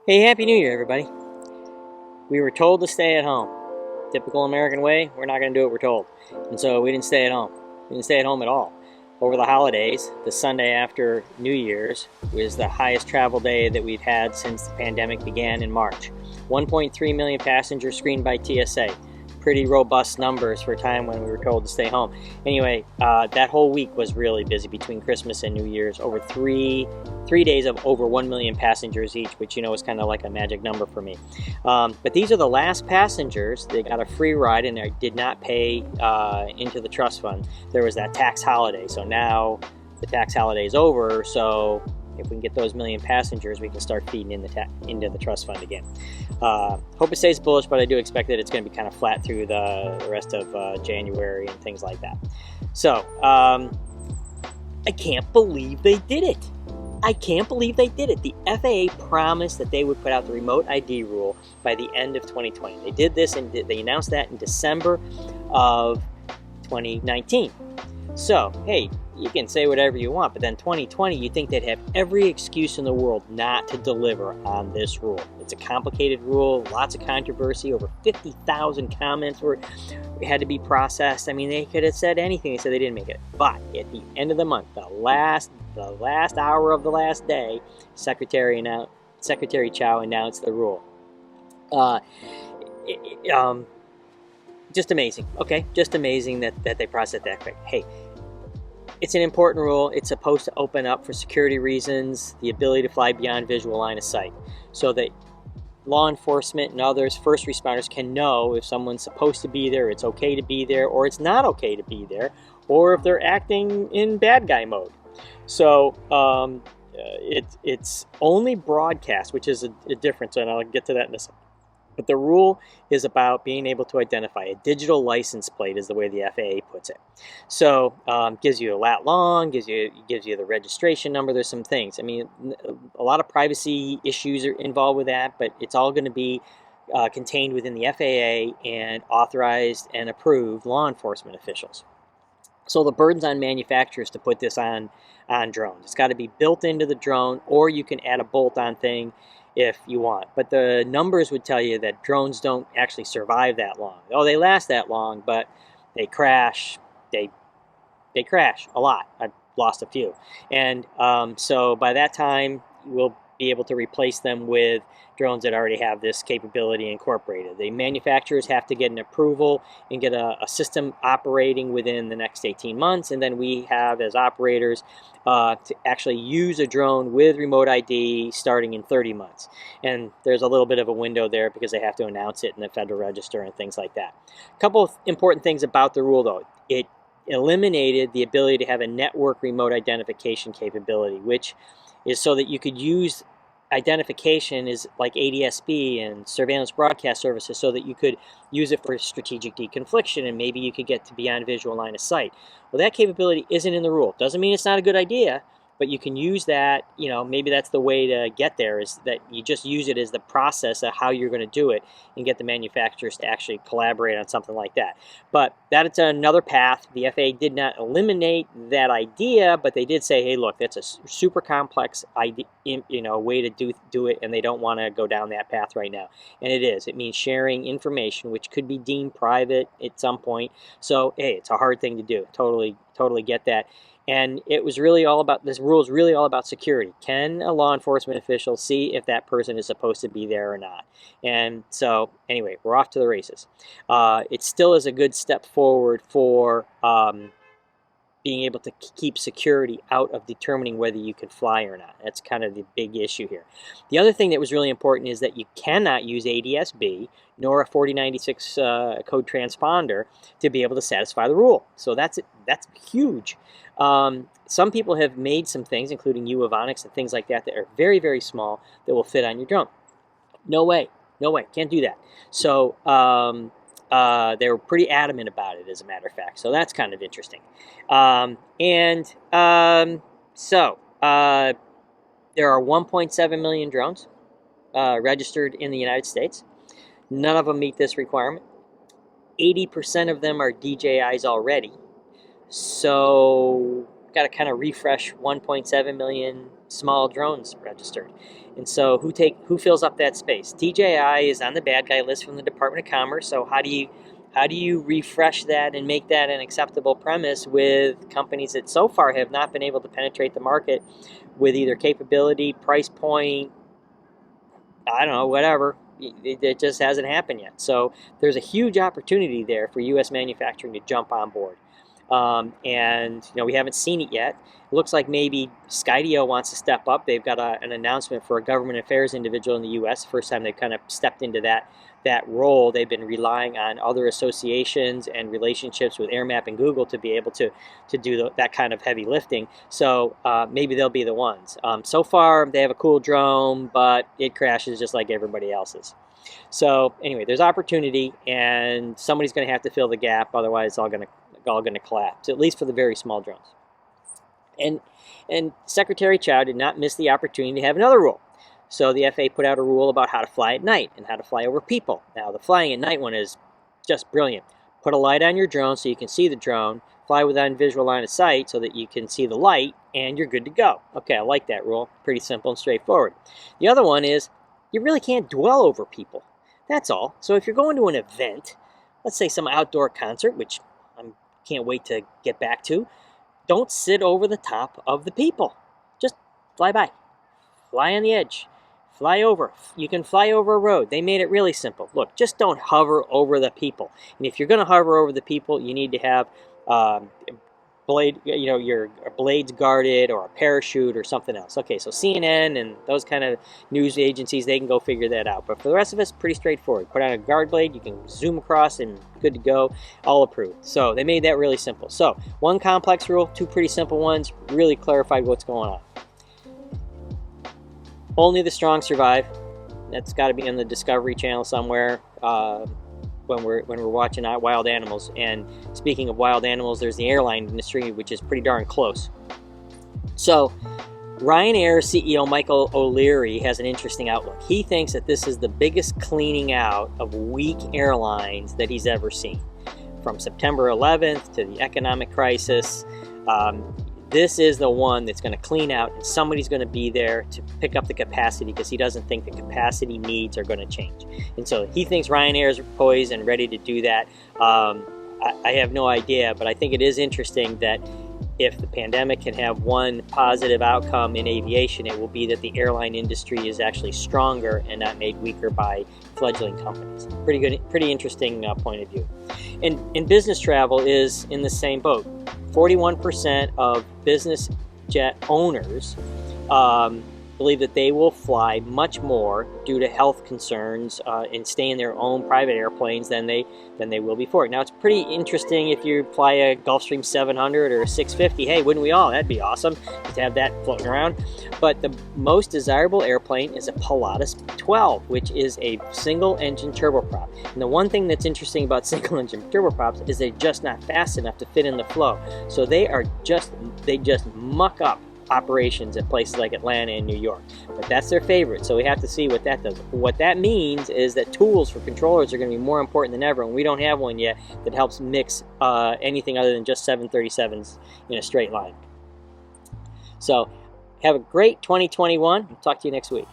Hey, Happy New Year, everybody. We were told to stay at home. Typical American way, we're not going to do what we're told. And so we didn't stay at home. We didn't stay at home at all. Over the holidays, the Sunday after New Year's was the highest travel day that we've had since the pandemic began in March. 1.3 million passengers screened by TSA. Pretty robust numbers for a time when we were told to stay home. Anyway, that whole week was really busy between Christmas and New Year's. Over three days of over 1 million passengers each, which is kind of like a magic number for me. But these are the last passengers. They got a free ride and they did not pay into the trust fund. There was that tax holiday, so now the tax holiday is over. So if we can get those million passengers, we can start feeding into the trust fund again. Hope it stays bullish, but I do expect that it's going to be kind of flat through the rest of January and things like that. So I can't believe they did it. I can't believe they did it. The FAA promised that they would put out the remote ID rule by the end of 2020. They did this, and they announced that in December of 2019. So, hey, you can say whatever you want, but then 2020, you think they'd have every excuse in the world not to deliver on this rule. It's a complicated rule, lots of controversy, over 50,000 comments had to be processed. I mean, they could have said anything. They said they didn't make it. But at the end of the month, the last hour of the last day, Secretary Chow announced the rule. Just amazing. Okay, just amazing that they processed that quick. Hey, it's an important rule. It's supposed to open up, for security reasons, the ability to fly beyond visual line of sight, so that law enforcement and others, first responders, can know if someone's supposed to be there, it's okay to be there, or it's not okay to be there, or if they're acting in bad guy mode. So it's only broadcast, which is a difference, and I'll get to that in a second. But the rule is about being able to identify a digital license plate, is the way the FAA puts it. So gives you a lat long, gives you the registration number. There's some things. I mean, a lot of privacy issues are involved with that, but it's all going to be contained within the FAA and authorized and approved law enforcement officials. So the burden's on manufacturers to put this on drones. It's got to be built into the drone, or you can add a bolt-on thing if you want. But the numbers would tell you that drones don't actually survive that long. Oh, they last that long, but they crash. They crash a lot. I've lost a few. And so by that time, we'll be able to replace them with drones that already have this capability incorporated. The manufacturers have to get an approval and get a system operating within the next 18 months, and then we have, as operators, to actually use a drone with remote ID starting in 30 months. And there's a little bit of a window there because they have to announce it in the Federal Register and things like that. A couple of important things about the rule, though. It eliminated the ability to have a network remote identification capability, which is so that you could use identification is like ADS-B and surveillance broadcast services, so that you could use it for strategic deconfliction, and maybe you could get to beyond visual line of sight. Well, that capability isn't in the rule. Doesn't mean it's not a good idea, but you can use that. Maybe that's the way to get there, is that you just use it as the process of how you're going to do it and get the manufacturers to actually collaborate on something like that. But that's another path. The FAA did not eliminate that idea, but they did say, hey, look, that's a super complex idea, way to do it, and they don't want to go down that path right now. And it is. It means sharing information, which could be deemed private at some point. So, hey, it's a hard thing to do. Totally get that. And this rule is really all about security. Can a law enforcement official see if that person is supposed to be there or not? And so, anyway, we're off to the races. It still is a good step forward for being able to keep security out of determining whether you can fly or not. That's kind of the big issue here. The other thing that was really important is that you cannot use ADS-B nor a 4096 code transponder to be able to satisfy the rule. So that's huge. Some people have made some things, including Avonics and things like that are very, very small, that will fit on your drone. No way, can't do that. So they were pretty adamant about it, as a matter of fact. So that's kind of interesting. So there are 1.7 million drones registered in the United States. None of them meet this requirement. 80% of them are DJIs already. So got to kind of refresh 1.7 million small drones registered. And so who fills up that space? DJI is on the bad guy list from the Department of Commerce. So how do you refresh that and make that an acceptable premise with companies that so far have not been able to penetrate the market with either capability, price point, I don't know, whatever. It just hasn't happened yet. So there's a huge opportunity there for U.S. manufacturing to jump on board. And we haven't seen it yet. It looks like maybe Skydio wants to step up. They've got an announcement for a government affairs individual in the U.S. First time they've kind of stepped into that role. They've been relying on other associations and relationships with AirMap and Google to be able to do that kind of heavy lifting. So maybe they'll be the ones. So far, they have a cool drone, but it crashes just like everybody else's. So anyway, there's opportunity, and somebody's going to have to fill the gap. Otherwise, it's all going to collapse, at least for the very small drones. And Secretary Chow did not miss the opportunity to have another rule. So the FAA put out a rule about how to fly at night and how to fly over people. Now, the flying at night one is just brilliant. Put a light on your drone so you can see the drone, fly within visual line of sight so that you can see the light, and you're good to go. Okay, I like that rule. Pretty simple and straightforward. The other one is you really can't dwell over people. That's all. So if you're going to an event, let's say some outdoor concert, which I can't wait to get back to, don't sit over the top of the people. Just fly by. Fly on the edge. Fly over. You can fly over a road. They made it really simple. Look, just don't hover over the people. And if you're going to hover over the people, you need to have your blades guarded or a parachute or something else. Okay, so CNN and those kind of news agencies, they can go figure that out. But for the rest of us, pretty straightforward. Put on a guard blade, you can zoom across and good to go, all approved. So they made that really simple. So one complex rule, two pretty simple ones, really clarified what's going on. Only the strong survive. That's got to be on the Discovery Channel somewhere. When we're watching wild animals. And speaking of wild animals, there's the airline industry, which is pretty darn close. So Ryanair CEO Michael O'Leary has an interesting outlook. He thinks that this is the biggest cleaning out of weak airlines that he's ever seen. From September 11th to the economic crisis, this is the one that's going to clean out, and somebody's going to be there to pick up the capacity because he doesn't think the capacity needs are going to change. And so he thinks Ryanair is poised and ready to do that. I have no idea, but I think it is interesting that if the pandemic can have one positive outcome in aviation, it will be that the airline industry is actually stronger and not made weaker by fledgling companies. Pretty good, pretty interesting point of view. And business travel is in the same boat. 41% of business jet owners believe that they will fly much more due to health concerns and stay in their own private airplanes than they will before. Now, it's pretty interesting if you fly a Gulfstream 700 or a 650. Hey, wouldn't we all? That'd be awesome to have that floating around. But the most desirable airplane is a Pilatus 12, which is a single-engine turboprop. And the one thing that's interesting about single-engine turboprops is they're just not fast enough to fit in the flow. So they just muck up operations at places like Atlanta and New York. But that's their favorite, so we have to see what that does. What that means is that tools for controllers are going to be more important than ever, and we don't have one yet that helps mix anything other than just 737s in a straight line. So have a great 2021. I'll talk to you next week.